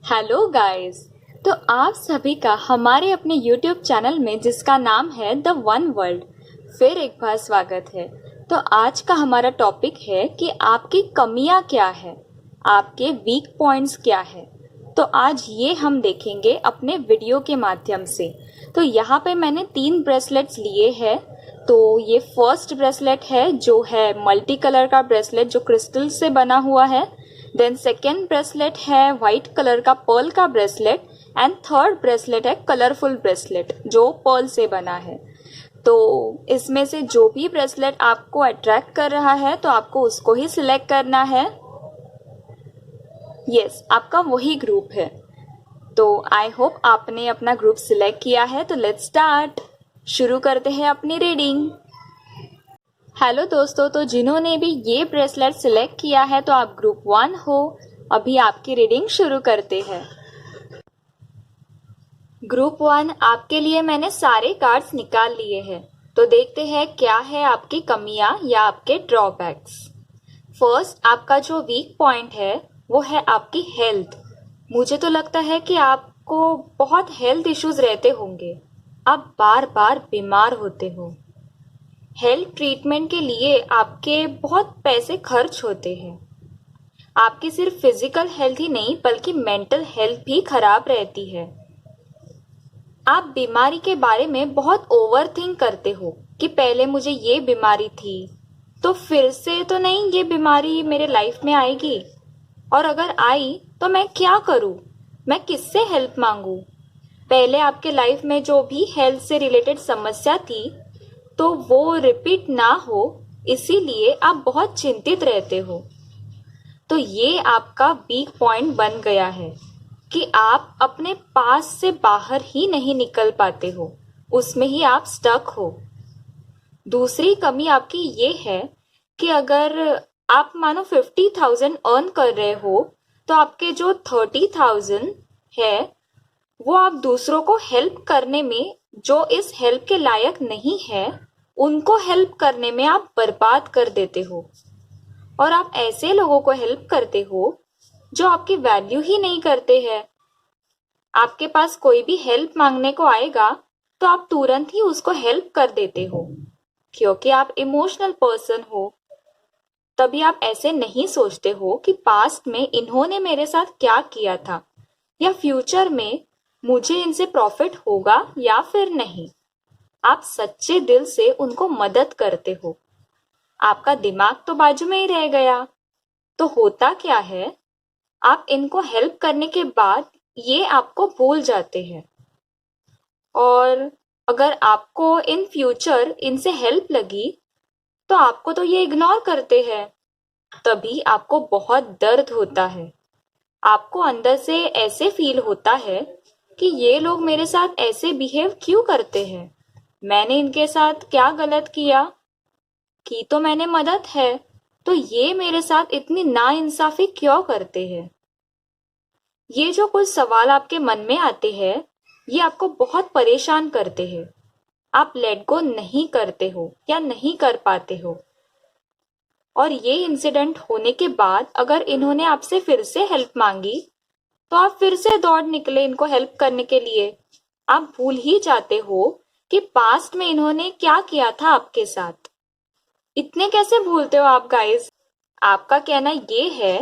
Hello guys. तो आप सभी का हमारे अपने YouTube चैनल में जिसका नाम है द वन वर्ल्ड फिर एक बार स्वागत है। तो आज का हमारा टॉपिक है कि आपकी कमियां क्या है, आपके वीक पॉइंट्स क्या है। तो आज ये हम देखेंगे अपने वीडियो के माध्यम से। तो यहाँ पे मैंने 3 ब्रेसलेट्स लिए हैं। तो ये फर्स्ट ब्रेसलेट है जो है मल्टी कलर का ब्रेसलेट जो क्रिस्टल से बना हुआ है। देन सेकेंड ब्रेसलेट है वाइट कलर का पर्ल का ब्रेसलेट एंड थर्ड ब्रेसलेट है कलरफुल ब्रेसलेट जो पर्ल से बना है। तो इसमें से जो भी ब्रेसलेट आपको अट्रैक्ट कर रहा है तो आपको उसको ही सिलेक्ट करना है। यस, आपका वही ग्रुप है। तो आई होप आपने अपना ग्रुप सिलेक्ट किया है। तो लेट्स स्टार्ट, शुरू करते हैं अपनी रीडिंग। हेलो दोस्तों, तो जिन्होंने भी ये ब्रेसलेट सिलेक्ट किया है तो आप ग्रुप 1 हो। अभी आपकी रीडिंग शुरू करते हैं। ग्रुप 1, आपके लिए मैंने सारे कार्ड्स निकाल लिए हैं। तो देखते हैं क्या है आपकी कमियां या आपके ड्रॉबैक्स। फर्स्ट, आपका जो वीक पॉइंट है वो है आपकी हेल्थ। मुझे तो लगता है कि आपको बहुत हेल्थ इश्यूज रहते होंगे। आप बार बार बीमार होते हो। हेल्थ ट्रीटमेंट के लिए आपके बहुत पैसे खर्च होते हैं। आपकी सिर्फ फिजिकल हेल्थ ही नहीं बल्कि मेंटल हेल्थ भी खराब रहती है। आप बीमारी के बारे में बहुत ओवर थिंक करते हो कि पहले मुझे ये बीमारी थी तो फिर से तो नहीं ये बीमारी मेरे लाइफ में आएगी, और अगर आई तो मैं क्या करूं, मैं किससे हेल्प मांगू। पहले आपके लाइफ में जो भी हेल्थ से रिलेटेड समस्या थी तो वो रिपीट ना हो, इसीलिए आप बहुत चिंतित रहते हो। तो ये आपका वीक पॉइंट बन गया है कि आप अपने पास से बाहर ही नहीं निकल पाते हो, उसमें ही आप स्टक हो। दूसरी कमी आपकी ये है कि अगर आप मानो 50,000 अर्न कर रहे हो तो आपके जो 30,000 है वो आप दूसरों को हेल्प करने में, जो इस हेल्प के लायक नहीं है उनको हेल्प करने में आप बर्बाद कर देते हो। और आप ऐसे लोगों को हेल्प करते हो जो आपकी वैल्यू ही नहीं करते हैं। आपके पास कोई भी हेल्प मांगने को आएगा तो आप तुरंत ही उसको हेल्प कर देते हो क्योंकि आप इमोशनल पर्सन हो। तभी आप ऐसे नहीं सोचते हो कि पास्ट में इन्होंने मेरे साथ क्या किया था या फ्यूचर में मुझे इनसे प्रॉफिट होगा या फिर नहीं। आप सच्चे दिल से उनको मदद करते हो। आपका दिमाग तो बाजू में ही रह गया। तो होता क्या है, आप इनको हेल्प करने के बाद ये आपको भूल जाते हैं, और अगर आपको इन फ्यूचर इनसे हेल्प लगी तो आपको तो ये इग्नोर करते हैं। तभी आपको बहुत दर्द होता है। आपको अंदर से ऐसे फील होता है कि ये लोग मेरे साथ ऐसे बिहेव क्यों करते हैं, मैंने इनके साथ क्या गलत किया, की तो मैंने मदद है तो ये मेरे साथ इतनी नाइंसाफी क्यों करते हैं। ये जो कुछ सवाल आपके मन में आते हैं ये आपको बहुत परेशान करते हैं। आप लेट गो नहीं करते हो या नहीं कर पाते हो, और ये इंसिडेंट होने के बाद अगर इन्होंने आपसे फिर से हेल्प मांगी तो आप फिर से दौड़ निकले इनको हेल्प करने के लिए। आप भूल ही जाते हो कि पास्ट में इन्होंने क्या किया था आपके साथ। इतने कैसे भूलते हो आप गाइस। आपका कहना ये है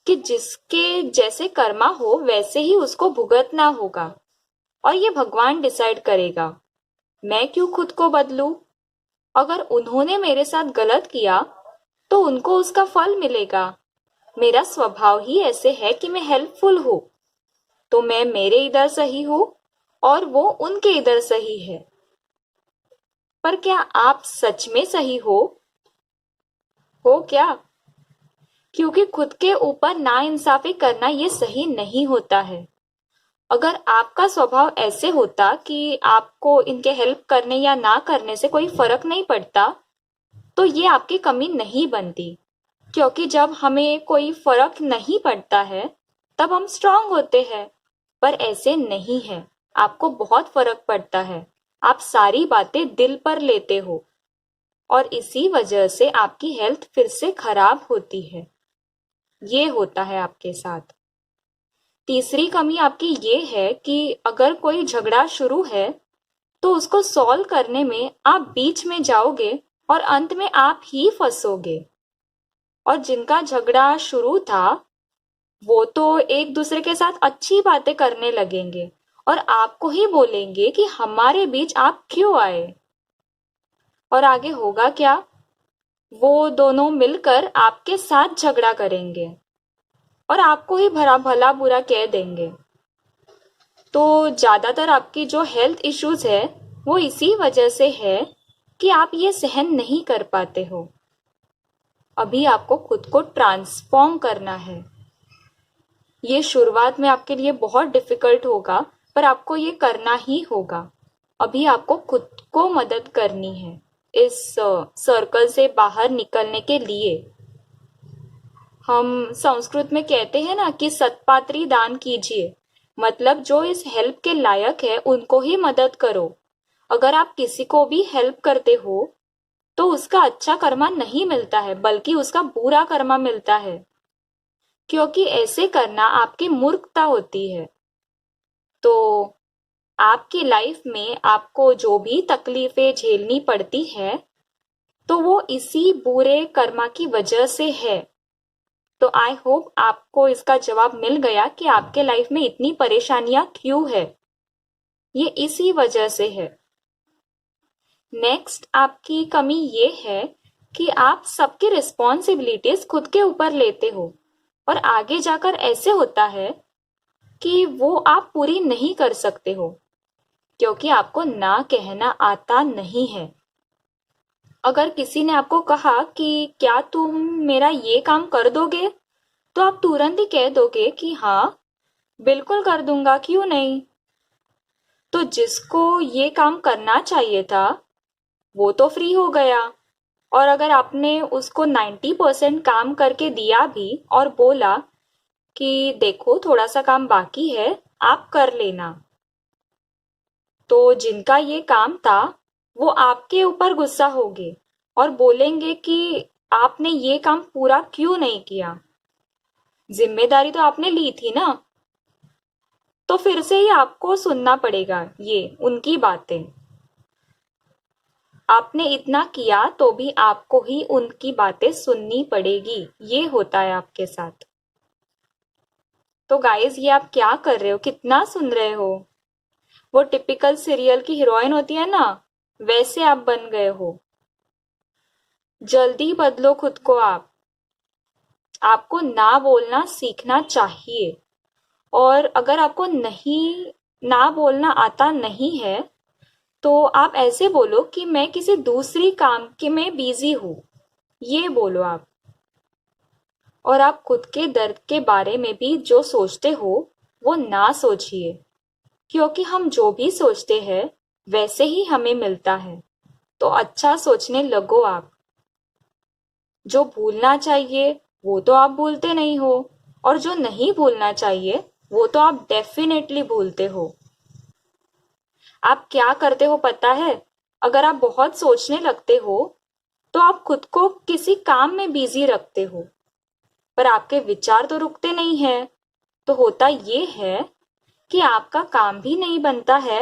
कि जिसके जैसे कर्मा हो वैसे ही उसको भुगतना होगा, और ये भगवान डिसाइड करेगा। मैं क्यों खुद को बदलूं। अगर उन्होंने मेरे साथ गलत किया तो उनको उसका फल मिलेगा। मेरा स्वभाव ही ऐसे है कि मैं हेल्पफुल हूँ, तो मैं मेरे इधर सही हूँ और वो उनके इधर सही है। पर क्या आप सच में सही हो क्या? क्योंकि खुद के ऊपर नाइंसाफी करना ये सही नहीं होता है। अगर आपका स्वभाव ऐसे होता कि आपको इनके हेल्प करने या ना करने से कोई फर्क नहीं पड़ता तो ये आपकी कमी नहीं बनती। क्योंकि जब हमें कोई फर्क नहीं पड़ता है तब हम स्ट्रांग होते हैं, पर ऐसे नहीं है। आपको बहुत फर्क पड़ता है। आप सारी बातें दिल पर लेते हो और इसी वजह से आपकी हेल्थ फिर से खराब होती है। ये होता है आपके साथ। तीसरी कमी आपकी ये है कि अगर कोई झगड़ा शुरू है तो उसको सॉल्व करने में आप बीच में जाओगे और अंत में आप ही फंसोगे। और जिनका झगड़ा शुरू था वो तो एक दूसरे के साथ अच्छी बातें करने लगेंगे और आपको ही बोलेंगे कि हमारे बीच आप क्यों आए। और आगे होगा क्या? वो दोनों मिलकर आपके साथ झगड़ा करेंगे और आपको ही भला भला बुरा कह देंगे। तो ज्यादातर आपकी जो हेल्थ इश्यूज है वो इसी वजह से है कि आप ये सहन नहीं कर पाते हो। अभी आपको खुद को ट्रांसफॉर्म करना है। ये शुरुआत में आपके लिए बहुत डिफिकल्ट होगा, पर आपको ये करना ही होगा। अभी आपको खुद को मदद करनी है इस सर्कल से बाहर निकलने के लिए। हम संस्कृत में कहते हैं ना कि सत्पात्री दान कीजिए, मतलब जो इस हेल्प के लायक है उनको ही मदद करो। अगर आप किसी को भी हेल्प करते हो तो उसका अच्छा कर्मा नहीं मिलता है, बल्कि उसका बुरा कर्मा मिलता है, क्योंकि ऐसे करना आपकी मूर्खता होती है। तो आपकी लाइफ में आपको जो भी तकलीफें झेलनी पड़ती है तो वो इसी बुरे कर्मा की वजह से है। तो आई होप आपको इसका जवाब मिल गया कि आपके लाइफ में इतनी परेशानियां क्यों है। ये इसी वजह से है। नेक्स्ट आपकी कमी ये है कि आप सबकी रिस्पॉन्सिबिलिटीज खुद के ऊपर लेते हो और आगे जाकर ऐसे होता है कि वो आप पूरी नहीं कर सकते हो, क्योंकि आपको ना कहना आता नहीं है। अगर किसी ने आपको कहा कि क्या तुम मेरा ये काम कर दोगे, तो आप तुरंत ही कह दोगे कि हाँ बिल्कुल कर दूंगा, क्यों नहीं। तो जिसको ये काम करना चाहिए था वो तो फ्री हो गया, और अगर आपने उसको 90% काम करके दिया भी और बोला कि देखो थोड़ा सा काम बाकी है आप कर लेना, तो जिनका ये काम था वो आपके ऊपर गुस्सा होंगे और बोलेंगे कि आपने ये काम पूरा क्यों नहीं किया। जिम्मेदारी तो आपने ली थी ना, तो फिर से ही आपको सुनना पड़ेगा ये उनकी बातें। आपने इतना किया तो भी आपको ही उनकी बातें सुननी पड़ेगी। ये होता है आपके साथ। तो गाइस, ये आप क्या कर रहे हो? कितना सुन रहे हो? वो टिपिकल सीरियल की हीरोइन होती है ना, वैसे आप बन गए हो। जल्दी बदलो खुद को। आपको ना बोलना सीखना चाहिए। और अगर आपको नहीं ना बोलना आता नहीं है तो आप ऐसे बोलो कि मैं किसी दूसरी काम के में बिजी हूँ, ये बोलो आप। और आप खुद के दर्द के बारे में भी जो सोचते हो वो ना सोचिए, क्योंकि हम जो भी सोचते हैं वैसे ही हमें मिलता है। तो अच्छा सोचने लगो आप। जो भूलना चाहिए वो तो आप भूलते नहीं हो, और जो नहीं भूलना चाहिए वो तो आप डेफिनेटली भूलते हो। आप क्या करते हो पता है? अगर आप बहुत सोचने लगते हो तो आप खुद को किसी काम में बिजी रखते हो, पर आपके विचार तो रुकते नहीं है। तो होता ये है कि आपका काम भी नहीं बनता है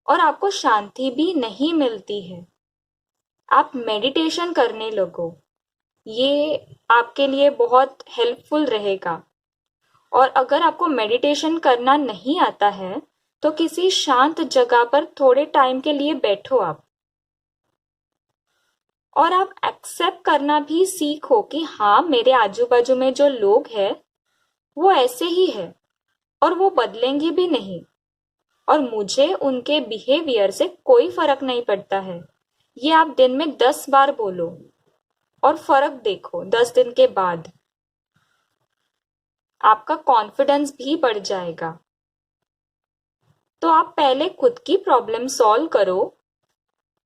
और आपको शांति भी नहीं मिलती है। आप मेडिटेशन करने लगो, ये आपके लिए बहुत हेल्पफुल रहेगा। और अगर आपको मेडिटेशन करना नहीं आता है तो किसी शांत जगह पर थोड़े टाइम के लिए बैठो आप, और आप एक्सेप्ट करना भी सीखो कि हाँ मेरे आजू बाजू में जो लोग हैं वो ऐसे ही है और वो बदलेंगे भी नहीं, और मुझे उनके बिहेवियर से कोई फर्क नहीं पड़ता है। ये आप दिन में 10 बार बोलो और फर्क देखो 10 दिन के बाद। आपका कॉन्फिडेंस भी बढ़ जाएगा। तो आप पहले खुद की प्रॉब्लम सॉल्व करो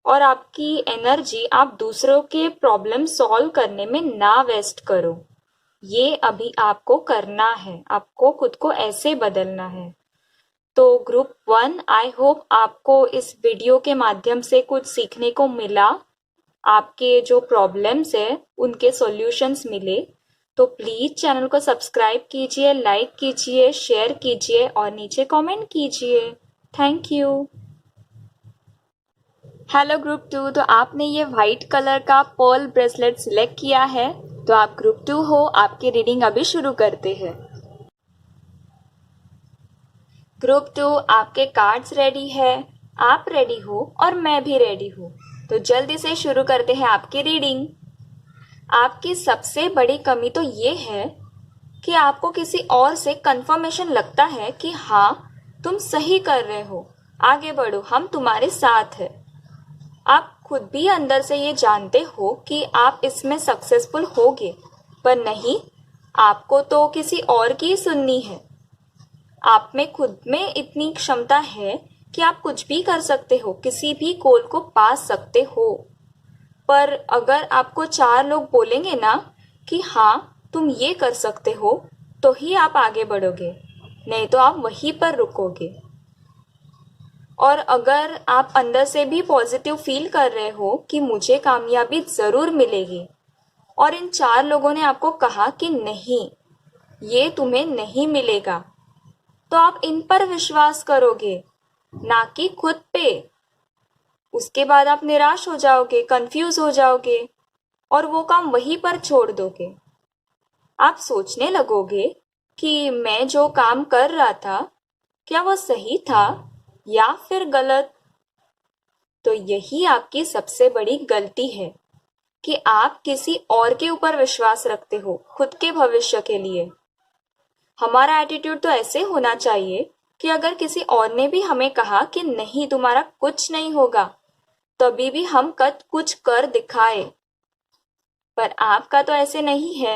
और आपकी एनर्जी आप दूसरों के प्रॉब्लम सॉल्व करने में ना वेस्ट करो। ये अभी आपको करना है, आपको खुद को ऐसे बदलना है। तो ग्रुप 1, आई होप आपको इस वीडियो के माध्यम से कुछ सीखने को मिला, आपके जो प्रॉब्लम्स है उनके सॉल्यूशंस मिले। तो प्लीज चैनल को सब्सक्राइब कीजिए, लाइक कीजिए, शेयर कीजिए और नीचे कमेंट कीजिए। Thank you. हेलो ग्रुप 2, तो आपने ये वाइट कलर का पर्ल ब्रेसलेट सिलेक्ट किया है, तो आप ग्रुप 2 हो। आपकी रीडिंग अभी शुरू करते हैं। ग्रुप 2, आपके कार्ड्स रेडी है, आप रेडी हो और मैं भी रेडी हूँ। तो जल्दी से शुरू करते हैं आपकी रीडिंग। आपकी सबसे बड़ी कमी तो ये है कि आपको किसी और से कंफर्मेशन लगता है कि हाँ तुम सही कर रहे हो, आगे बढ़ो, हम तुम्हारे साथ हैं। आप खुद भी अंदर से ये जानते हो कि आप इसमें सक्सेसफुल होगे, पर नहीं, आपको तो किसी और की सुननी है। आप में खुद में इतनी क्षमता है कि आप कुछ भी कर सकते हो, किसी भी गोल को पा सकते हो। पर अगर आपको 4 लोग बोलेंगे ना कि हाँ तुम ये कर सकते हो, तो ही आप आगे बढ़ोगे, नहीं तो आप वहीं पर रुकोगे। और अगर आप अंदर से भी पॉजिटिव फील कर रहे हो कि मुझे कामयाबी ज़रूर मिलेगी, और इन 4 लोगों ने आपको कहा कि नहीं, ये तुम्हें नहीं मिलेगा, तो आप इन पर विश्वास करोगे, ना कि खुद पे। उसके बाद आप निराश हो जाओगे, कंफ्यूज हो जाओगे और वो काम वहीं पर छोड़ दोगे। आप सोचने लगोगे कि मैं जो काम कर रहा था, क्या वो सही था या फिर गलत। तो यही आपकी सबसे बड़ी गलती है कि आप किसी और के ऊपर विश्वास रखते हो खुद के भविष्य के लिए। हमारा एटीट्यूड तो ऐसे होना चाहिए कि अगर किसी और ने भी हमें कहा कि नहीं तुम्हारा कुछ नहीं होगा, तभी भी हम कुछ कर दिखाए। पर आपका तो ऐसे नहीं है।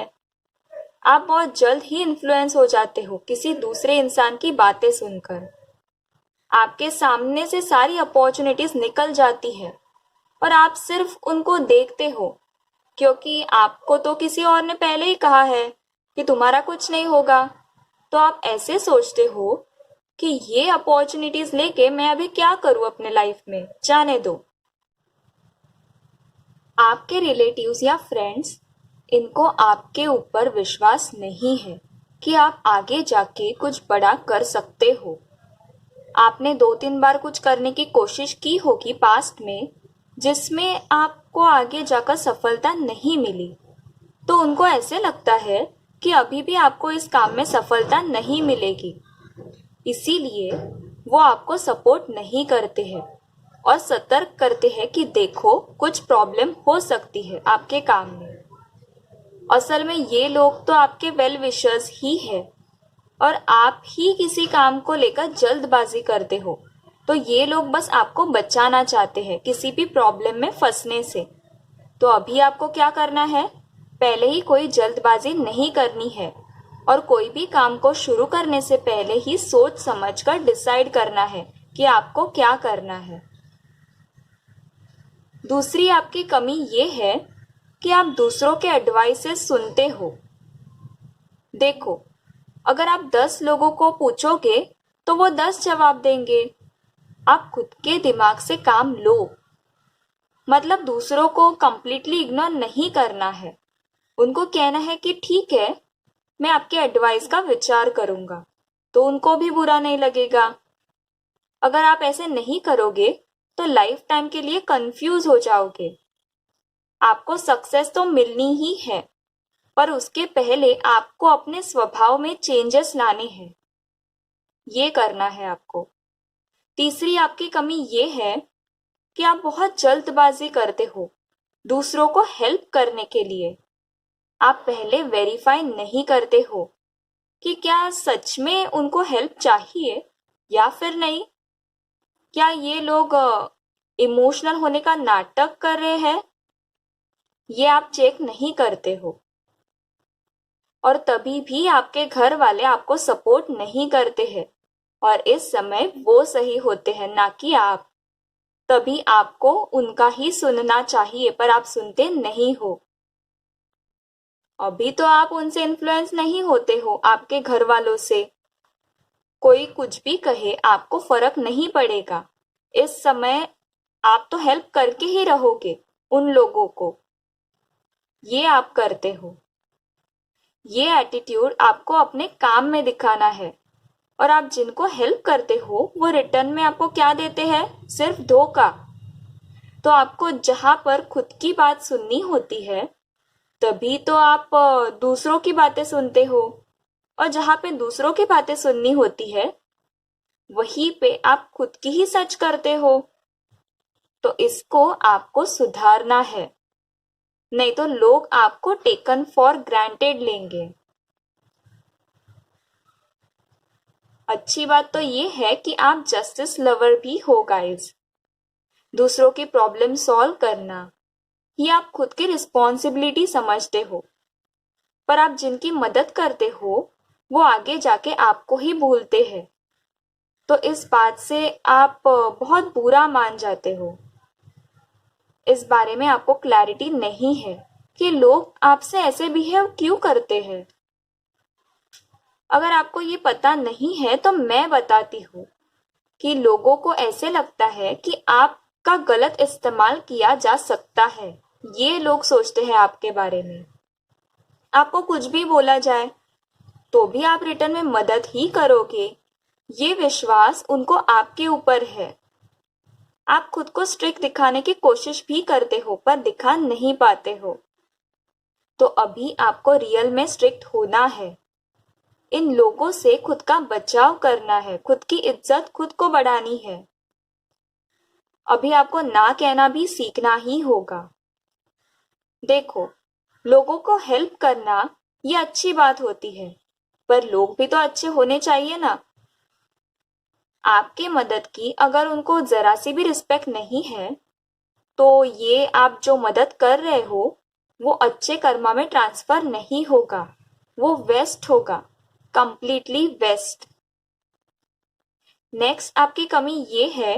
आप बहुत जल्द ही इन्फ्लुएंस हो जाते हो किसी दूसरे इंसान की बातें सुनकर। आपके सामने से सारी अपॉर्चुनिटीज निकल जाती है और आप सिर्फ उनको देखते हो, क्योंकि आपको तो किसी और ने पहले ही कहा है कि तुम्हारा कुछ नहीं होगा। तो आप ऐसे सोचते हो कि ये अपॉर्चुनिटीज लेके मैं अभी क्या करूं अपने लाइफ में, जाने दो। आपके रिलेटिव्स या फ्रेंड्स, इनको आपके ऊपर विश्वास नहीं है कि आप आगे जाके कुछ बड़ा कर सकते हो। आपने 2-3 बार कुछ करने की कोशिश की होगी पास्ट में, जिसमें आपको आगे जाकर सफलता नहीं मिली, तो उनको ऐसे लगता है कि अभी भी आपको इस काम में सफलता नहीं मिलेगी। इसीलिए वो आपको सपोर्ट नहीं करते हैं और सतर्क करते हैं कि देखो कुछ प्रॉब्लम हो सकती है आपके काम में। असल में ये लोग तो आपके वेल विशर्स ही है और आप ही किसी काम को लेकर जल्दबाजी करते हो, तो ये लोग बस आपको बचाना चाहते हैं किसी भी प्रॉब्लम में फंसने से। तो अभी आपको क्या करना है, पहले ही कोई जल्दबाजी नहीं करनी है और कोई भी काम को शुरू करने से पहले ही सोच समझकर डिसाइड करना है कि आपको क्या करना है। दूसरी आपकी कमी ये है कि आप दूसरों के एडवाइसेस सुनते हो। देखो, अगर आप 10 लोगों को पूछोगे तो वो 10 जवाब देंगे। आप खुद के दिमाग से काम लो, मतलब दूसरों को कंप्लीटली इग्नोर नहीं करना है। उनको कहना है कि ठीक है, मैं आपके एडवाइस का विचार करूंगा, तो उनको भी बुरा नहीं लगेगा। अगर आप ऐसे नहीं करोगे तो लाइफ टाइम के लिए कंफ्यूज हो जाओगे। आपको सक्सेस तो मिलनी ही है, पर उसके पहले आपको अपने स्वभाव में चेंजेस लाने हैं। ये करना है आपको। तीसरी आपकी कमी ये है कि आप बहुत जल्दबाजी करते हो दूसरों को हेल्प करने के लिए। आप पहले वेरीफाई नहीं करते हो कि क्या सच में उनको हेल्प चाहिए या फिर नहीं। क्या ये लोग इमोशनल होने का नाटक कर रहे हैं, ये आप चेक नहीं करते हो। और तभी भी आपके घर वाले आपको सपोर्ट नहीं करते हैं और इस समय वो सही होते हैं, ना कि आप। तभी आपको उनका ही सुनना चाहिए, पर आप सुनते नहीं हो। अभी तो आप उनसे इन्फ्लुएंस नहीं होते हो, आपके घर वालों से। कोई कुछ भी कहे आपको फर्क नहीं पड़ेगा। इस समय आप तो हेल्प करके ही रहोगे उन लोगों को। ये आप करते हो। ये एटीट्यूड आपको अपने काम में दिखाना है। और आप जिनको हेल्प करते हो वो रिटर्न में आपको क्या देते हैं? सिर्फ धोखा। तो आपको जहां पर खुद की बात सुननी होती है तभी तो आप दूसरों की बातें सुनते हो, और जहां पे दूसरों की बातें सुननी होती है वहीं पे आप खुद की ही सच करते हो। तो इसको आपको सुधारना है, नहीं तो लोग आपको टेकन फॉर ग्रांटेड लेंगे। अच्छी बात तो ये है कि आप जस्टिस लवर भी हो गाइस। दूसरों की प्रॉब्लम सॉल्व करना ये आप खुद की रिस्पॉन्सिबिलिटी समझते हो, पर आप जिनकी मदद करते हो वो आगे जाके आपको ही भूलते हैं। तो इस बात से आप बहुत बुरा मान जाते हो। इस बारे में आपको क्लैरिटी नहीं है कि लोग आपसे ऐसे बिहेव क्यों करते हैं। अगर आपको ये पता नहीं है तो मैं बताती हूँ कि लोगों को ऐसे लगता है कि आपका गलत इस्तेमाल किया जा सकता है। ये लोग सोचते हैं आपके बारे में। आपको कुछ भी बोला जाए तो भी आप रिटर्न में मदद ही करोगे, ये विश्वास उनको आपके ऊपर है। आप खुद को स्ट्रिक्ट दिखाने की कोशिश भी करते हो पर दिखा नहीं पाते हो। तो अभी आपको रियल में स्ट्रिक्ट होना है। इन लोगों से खुद का बचाव करना है, खुद की इज्जत खुद को बढ़ानी है। अभी आपको ना कहना भी सीखना ही होगा। देखो, लोगों को हेल्प करना ये अच्छी बात होती है, पर लोग भी तो अच्छे होने चाहिए ना। आपके मदद की अगर उनको जरा सी भी रिस्पेक्ट नहीं है तो ये आप जो मदद कर रहे हो वो अच्छे कर्मा में ट्रांसफर नहीं होगा, वो वेस्ट होगा, कंप्लीटली वेस्ट। नेक्स्ट आपकी कमी ये है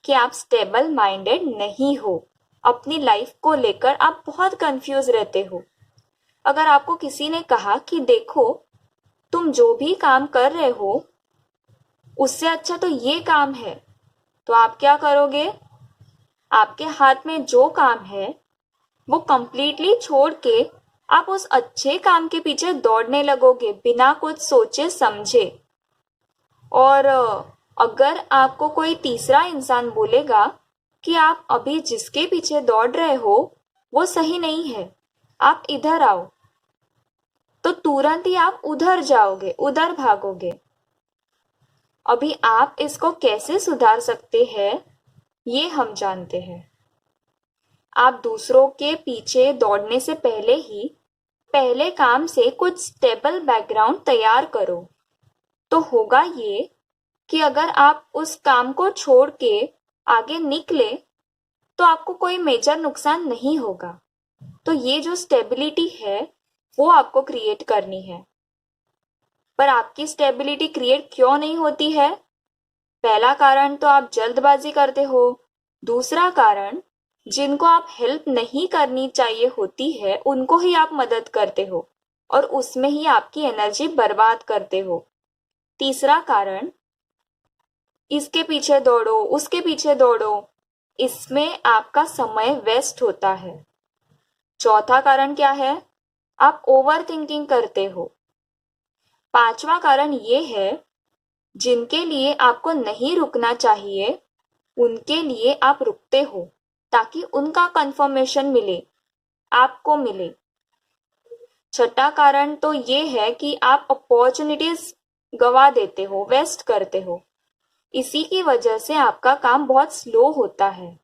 कि आप स्टेबल माइंडेड नहीं हो। अपनी लाइफ को लेकर आप बहुत कंफ्यूज रहते हो। अगर आपको किसी ने कहा कि देखो, तुम जो भी काम कर रहे हो उससे अच्छा तो ये काम है, तो आप क्या करोगे? आपके हाथ में जो काम है वो कंप्लीटली छोड़ के आप उस अच्छे काम के पीछे दौड़ने लगोगे बिना कुछ सोचे समझे। और अगर आपको कोई तीसरा इंसान बोलेगा कि आप अभी जिसके पीछे दौड़ रहे हो वो सही नहीं है, आप इधर आओ, तो तुरंत ही आप उधर जाओगे, उधर भागोगे। अभी आप इसको कैसे सुधार सकते हैं ये हम जानते हैं। आप दूसरों के पीछे दौड़ने से पहले ही पहले काम से कुछ स्टेबल बैकग्राउंड तैयार करो। तो होगा ये कि अगर आप उस काम को छोड़ के आगे निकले तो आपको कोई मेजर नुकसान नहीं होगा। तो ये जो स्टेबिलिटी है वो आपको क्रिएट करनी है। पर आपकी स्टेबिलिटी क्रिएट क्यों नहीं होती है? पहला कारण तो आप जल्दबाजी करते हो। दूसरा कारण, जिनको आप हेल्प नहीं करनी चाहिए होती है उनको ही आप मदद करते हो और उसमें ही आपकी एनर्जी बर्बाद करते हो। तीसरा कारण, इसके पीछे दौड़ो, उसके पीछे दौड़ो, इसमें आपका समय वेस्ट होता है। चौथा कारण क्या है? आप ओवर थिंकिंग करते हो। पांचवा कारण ये है, जिनके लिए आपको नहीं रुकना चाहिए उनके लिए आप रुकते हो ताकि उनका कंफर्मेशन मिले, आपको मिले। छठा कारण तो ये है कि आप अपॉर्चुनिटीज गवा देते हो, वेस्ट करते हो। इसी की वजह से आपका काम बहुत स्लो होता है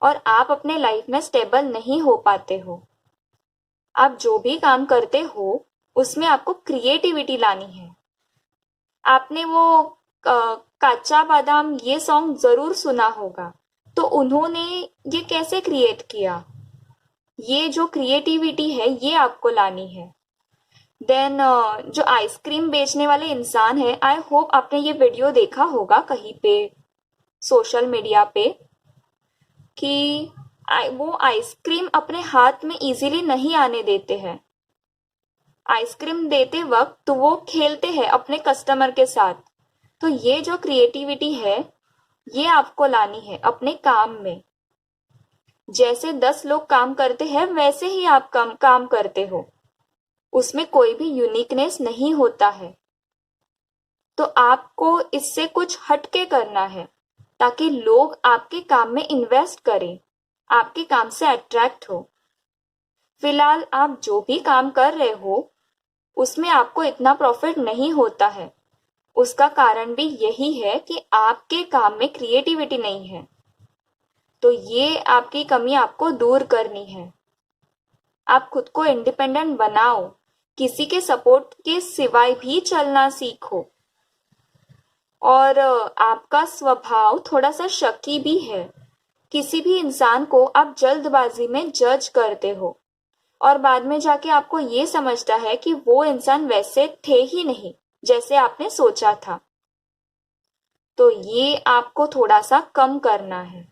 और आप अपने लाइफ में स्टेबल नहीं हो पाते हो। आप जो भी काम करते हो उसमें आपको क्रिएटिविटी लानी है। आपने वो कच्चा बादाम ये सॉन्ग जरूर सुना होगा। तो उन्होंने ये कैसे क्रिएट किया? ये जो क्रिएटिविटी है ये आपको लानी है। देन जो आइसक्रीम बेचने वाले इंसान है, आई होप आपने ये वीडियो देखा होगा कहीं पे सोशल मीडिया पे, कि वो आइसक्रीम अपने हाथ में इजीली नहीं आने देते हैं। आइसक्रीम देते वक्त तो वो खेलते हैं अपने कस्टमर के साथ। तो ये जो क्रिएटिविटी है ये आपको लानी है अपने काम में। जैसे 10 लोग काम करते हैं वैसे ही आप काम करते हो। उसमें कोई भी यूनिकनेस नहीं होता है। तो आपको इससे कुछ हटके करना है ताकि लोग आपके काम में इन्वेस्ट करें, आपके काम से अट्रैक्ट हो। फिलहाल आप जो भी काम कर रहे हो उसमें आपको इतना प्रॉफिट नहीं होता है। उसका कारण भी यही है कि आपके काम में क्रिएटिविटी नहीं है। तो ये आपकी कमी आपको दूर करनी है। आप खुद को इंडिपेंडेंट बनाओ, किसी के सपोर्ट के सिवाय भी चलना सीखो। और आपका स्वभाव थोड़ा सा शकी भी है। किसी भी इंसान को आप जल्दबाजी में जज करते हो और बाद में जाके आपको ये समझता है कि वो इंसान वैसे थे ही नहीं जैसे आपने सोचा था। तो ये आपको थोड़ा सा कम करना है।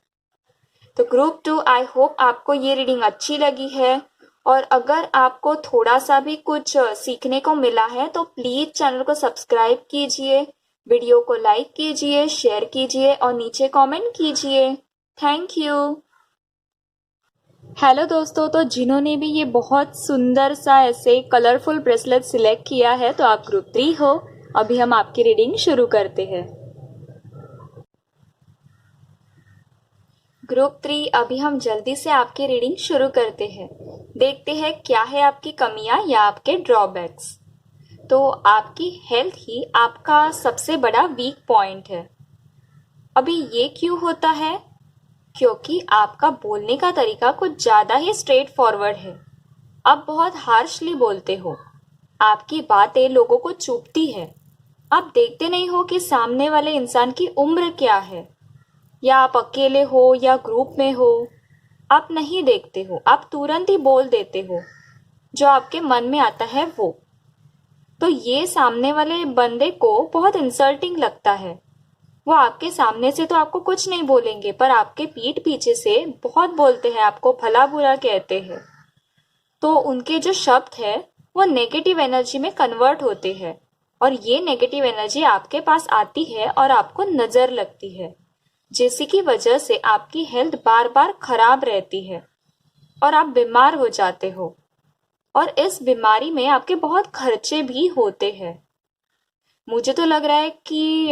तो ग्रुप 2, आई होप आपको ये रीडिंग अच्छी लगी है। और अगर आपको थोड़ा सा भी कुछ सीखने को मिला है तो प्लीज चैनल को सब्सक्राइब कीजिए, वीडियो को लाइक कीजिए, शेयर कीजिए और नीचे कमेंट कीजिए। Thank you. हेलो दोस्तों, तो जिन्होंने भी ये बहुत सुंदर सा ऐसे कलरफुल ब्रेसलेट सिलेक्ट किया है तो आप ग्रुप 3 हो। अभी हम आपकी रीडिंग शुरू करते हैं। ग्रुप 3, अभी हम जल्दी से आपकी रीडिंग शुरू करते हैं। देखते हैं क्या है आपकी कमियां या आपके ड्रॉबैक्स। तो आपकी हेल्थ ही आपका सबसे बड़ा वीक पॉइंट है। अभी ये क्यों होता है? क्योंकि आपका बोलने का तरीका कुछ ज़्यादा ही स्ट्रेट फॉरवर्ड है। आप बहुत हार्शली बोलते हो। आपकी बातें लोगों को चुभती है। आप देखते नहीं हो कि सामने वाले इंसान की उम्र क्या है, या आप अकेले हो या ग्रुप में हो। आप नहीं देखते हो, आप तुरंत ही बोल देते हो जो आपके मन में आता है वो। तो ये सामने वाले बंदे को बहुत इंसल्टिंग लगता है। वो आपके सामने से तो आपको कुछ नहीं बोलेंगे, पर आपके पीठ पीछे से बहुत बोलते हैं, आपको भला बुरा कहते हैं। तो उनके जो शब्द है वो नेगेटिव एनर्जी में कन्वर्ट होते हैं और ये नेगेटिव एनर्जी आपके पास आती है और आपको नजर लगती है, जिसकी वजह से आपकी हेल्थ बार बार खराब रहती है और आप बीमार हो जाते हो। और इस बीमारी में आपके बहुत खर्चे भी होते हैं। मुझे तो लग रहा है कि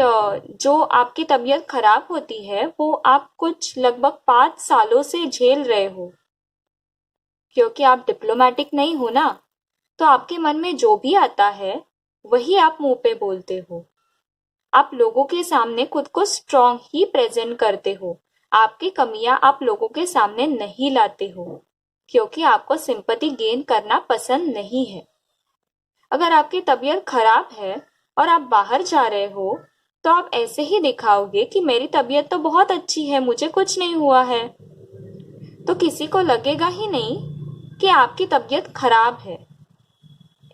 जो आपकी तबीयत खराब होती है वो आप कुछ लगभग 5 सालों से झेल रहे हो। क्योंकि आप डिप्लोमेटिक नहीं हो ना, तो आपके मन में जो भी आता है वही आप मुंह पे बोलते हो। आप लोगों के सामने खुद को स्ट्रांग ही प्रेजेंट करते हो। आपकी कमियां आप लोगों के सामने नहीं लाते हो क्योंकि आपको सिंपैथी गेन करना पसंद नहीं है। अगर आपकी तबीयत खराब है और आप बाहर जा रहे हो तो आप ऐसे ही दिखाओगे कि मेरी तबीयत तो बहुत अच्छी है, मुझे कुछ नहीं हुआ है। तो किसी को लगेगा ही नहीं कि आपकी तबीयत खराब है।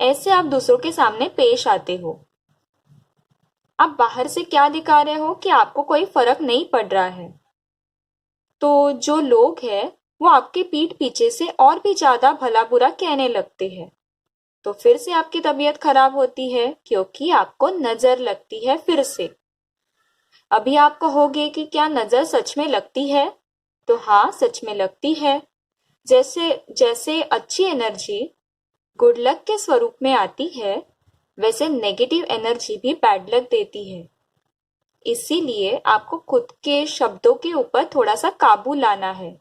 ऐसे आप दूसरों के सामने पेश आते हो। आप बाहर से क्या दिखा रहे हो कि आपको कोई फर्क नहीं पड़ रहा है। तो जो लोग हैं वो आपके पीठ पीछे से और भी ज्यादा भला बुरा कहने लगते हैं। तो फिर से आपकी तबीयत खराब होती है क्योंकि आपको नजर लगती है फिर से। अभी आप कहोगे कि क्या नजर सच में लगती है? तो हाँ, सच में लगती है। जैसे जैसे अच्छी एनर्जी गुड लक के स्वरूप में आती है, वैसे नेगेटिव एनर्जी भी बैड लक देती है। इसीलिए आपको खुद के शब्दों के ऊपर थोड़ा सा काबू लाना है।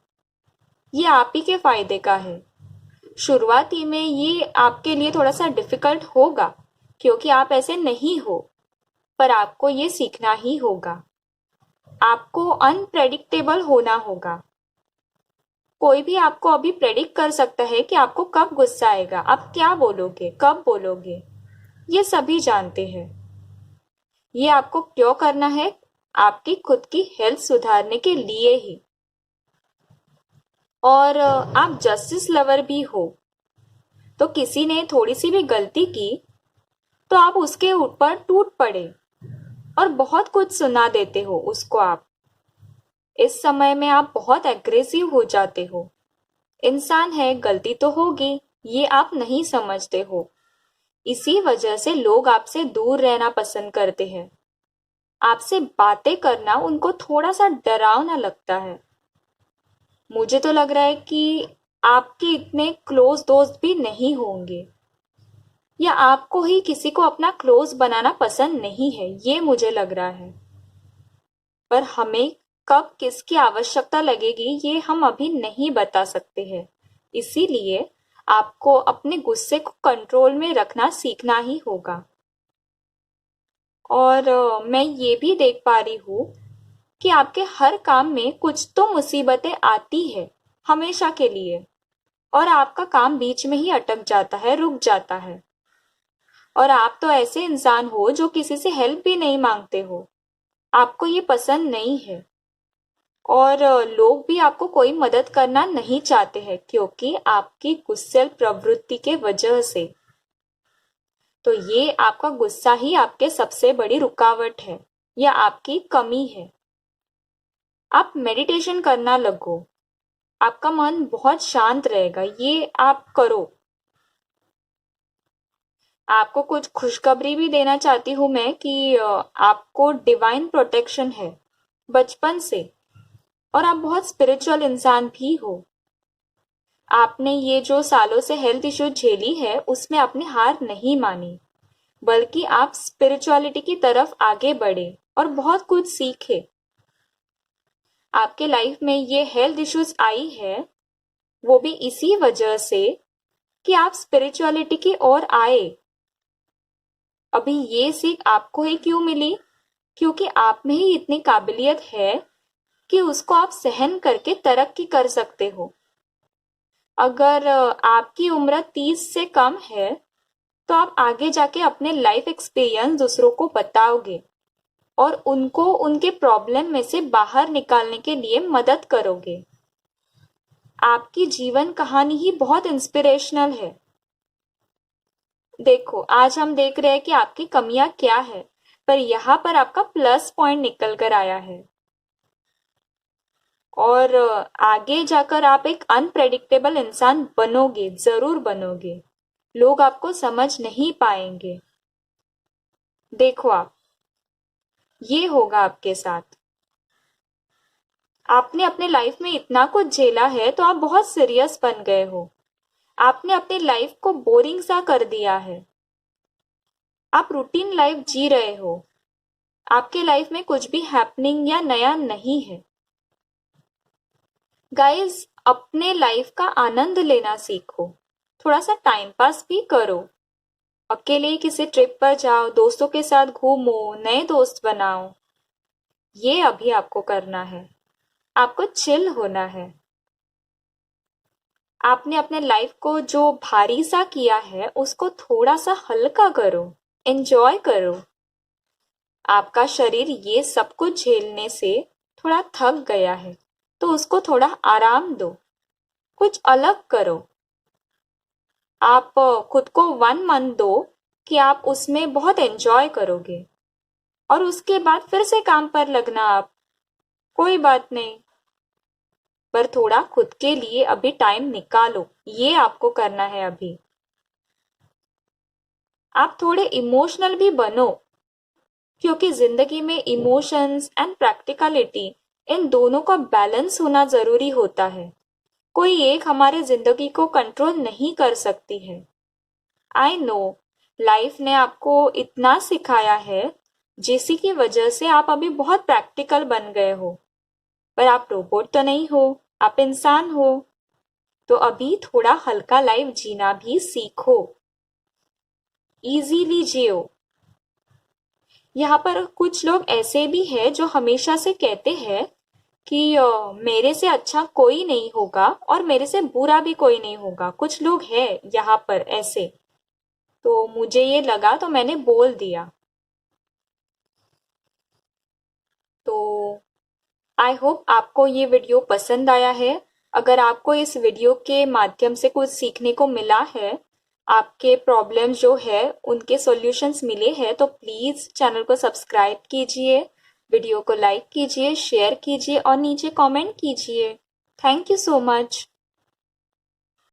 ये आप ही के फायदे का है। शुरुआती में ये आपके लिए थोड़ा सा डिफिकल्ट होगा क्योंकि आप ऐसे नहीं हो, पर आपको ये सीखना ही होगा। आपको अनप्रेडिक्टेबल होना होगा। कोई भी आपको अभी प्रेडिक्ट कर सकता है कि आपको कब गुस्सा आएगा, आप क्या बोलोगे, कब बोलोगे, ये सभी जानते हैं। ये आपको क्यों करना है? आपकी खुद की हेल्थ सुधारने के लिए ही। और आप जस्टिस लवर भी हो। तो किसी ने थोड़ी सी भी गलती की तो आप उसके ऊपर टूट पड़े और बहुत कुछ सुना देते हो उसको। आप इस समय में आप बहुत एग्रेसिव हो जाते हो। इंसान है, गलती तो होगी, ये आप नहीं समझते हो। इसी वजह से लोग आपसे दूर रहना पसंद करते हैं। आपसे बातें करना उनको थोड़ा सा डरावना लगता है। मुझे तो लग रहा है कि आपके इतने क्लोज दोस्त भी नहीं होंगे। या आपको ही किसी को अपना क्लोज बनाना पसंद नहीं है, ये मुझे लग रहा है। पर हमें कब किसकी आवश्यकता लगेगी ये हम अभी नहीं बता सकते हैं। इसीलिए आपको अपने गुस्से को कंट्रोल में रखना सीखना ही होगा। और मैं ये भी देख पा रही हूँ कि आपके हर काम में कुछ तो मुसीबतें आती है हमेशा के लिए, और आपका काम बीच में ही अटक जाता है, रुक जाता है। और आप तो ऐसे इंसान हो जो किसी से हेल्प भी नहीं मांगते हो, आपको ये पसंद नहीं है। और लोग भी आपको कोई मदद करना नहीं चाहते हैं क्योंकि आपकी गुस्सैल प्रवृत्ति के वजह से। तो ये आपका गुस्सा ही आपके सबसे बड़ी रुकावट है या आपकी कमी है। आप मेडिटेशन करना लगो, आपका मन बहुत शांत रहेगा, ये आप करो। आपको कुछ खुशखबरी भी देना चाहती हूँ मैं कि आपको डिवाइन प्रोटेक्शन है बचपन से, और आप बहुत स्पिरिचुअल इंसान भी हो। आपने ये जो सालों से हेल्थ इश्यू झेली है उसमें आपने हार नहीं मानी, बल्कि आप स्पिरिचुअलिटी की तरफ आगे बढ़े और बहुत कुछ सीखे। आपके लाइफ में ये हेल्थ इश्यूज आई है वो भी इसी वजह से कि आप स्पिरिचुअलिटी की ओर आए। अभी ये सीख आपको ही क्यों मिली? क्योंकि आप में ही इतनी काबिलियत है कि उसको आप सहन करके तरक्की कर सकते हो। अगर आपकी उम्र 30 से कम है तो आप आगे जाके अपने लाइफ एक्सपीरियंस दूसरों को बताओगे और उनको उनके प्रॉब्लम में से बाहर निकालने के लिए मदद करोगे। आपकी जीवन कहानी ही बहुत इंस्पिरेशनल है। देखो, आज हम देख रहे हैं कि आपकी कमियां क्या है, पर यहाँ पर आपका प्लस पॉइंट निकल कर आया है। और आगे जाकर आप एक अनप्रेडिक्टेबल इंसान बनोगे, जरूर बनोगे। लोग आपको समझ नहीं पाएंगे। देखो, आप ये होगा आपके साथ। आपने अपने लाइफ में इतना कुछ झेला है तो आप बहुत सीरियस बन गए हो। आपने अपनी लाइफ को बोरिंग सा कर दिया है। आप रूटीन लाइफ जी रहे हो। आपके लाइफ में कुछ भी हैपनिंग या नया नहीं है। गाइस, अपने लाइफ का आनंद लेना सीखो। थोड़ा सा टाइम पास भी करो। अकेले किसी ट्रिप पर जाओ, दोस्तों के साथ घूमो, नए दोस्त बनाओ। ये अभी आपको करना है। आपको चिल होना है। आपने अपने लाइफ को जो भारी सा किया है उसको थोड़ा सा हल्का करो, एंजॉय करो। आपका शरीर ये सब कुछ झेलने से थोड़ा थक गया है तो उसको थोड़ा आराम दो, कुछ अलग करो। आप खुद को 1 मंथ दो कि आप उसमें बहुत एंजॉय करोगे और उसके बाद फिर से काम पर लगना। आप कोई बात नहीं, पर थोड़ा खुद के लिए अभी टाइम निकालो। ये आपको करना है अभी। आप थोड़े इमोशनल भी बनो, क्योंकि जिंदगी में इमोशंस एंड प्रैक्टिकलिटी इन दोनों का बैलेंस होना जरूरी होता है। कोई एक हमारे जिंदगी को कंट्रोल नहीं कर सकती है। आई नो, लाइफ ने आपको इतना सिखाया है जिसी की वजह से आप अभी बहुत प्रैक्टिकल बन गए हो, पर आप रोबोट तो नहीं हो, आप इंसान हो। तो अभी थोड़ा हल्का लाइफ जीना भी सीखो, इजीली जियो। यहाँ पर कुछ लोग ऐसे भी हैं जो हमेशा से कहते हैं कि मेरे से अच्छा कोई नहीं होगा और मेरे से बुरा भी कोई नहीं होगा। कुछ लोग हैं यहाँ पर ऐसे, तो मुझे ये लगा तो मैंने बोल दिया। तो आई होप आपको ये वीडियो पसंद आया है। अगर आपको इस वीडियो के माध्यम से कुछ सीखने को मिला है, आपके प्रॉब्लम जो है उनके सॉल्यूशंस मिले हैं, तो प्लीज़ चैनल को सब्सक्राइब कीजिए, वीडियो को लाइक कीजिए, शेयर कीजिए और नीचे कमेंट कीजिए। Thank you so much.